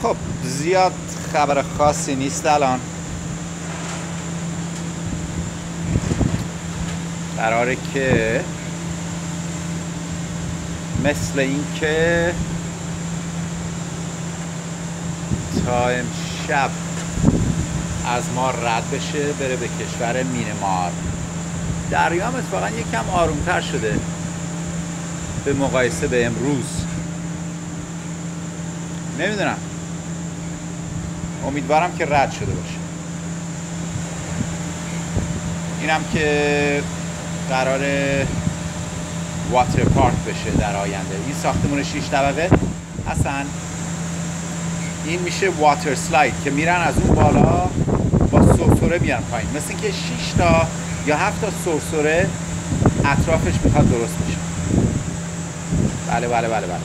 خب زیاد خبر خاصی نیست الان. قراره که مثل این که تا امشب از ما رد بشه بره به کشور مینمار. دریا هم اتفاقا یکم آرومتر شده به مقایسه به امروز. نمیدونم، امیدوارم که رد شده باشه. اینم که قرار واتر پارک بشه در آینده. این ساختمون 6 طبقه اصلا این میشه واتر سلاید که میرن از اون بالا با سرسره میان پایین، مثل اینکه 6 تا یا 7 تا سرسره اطرافش میخواد درست بشه. بله بله بله بله.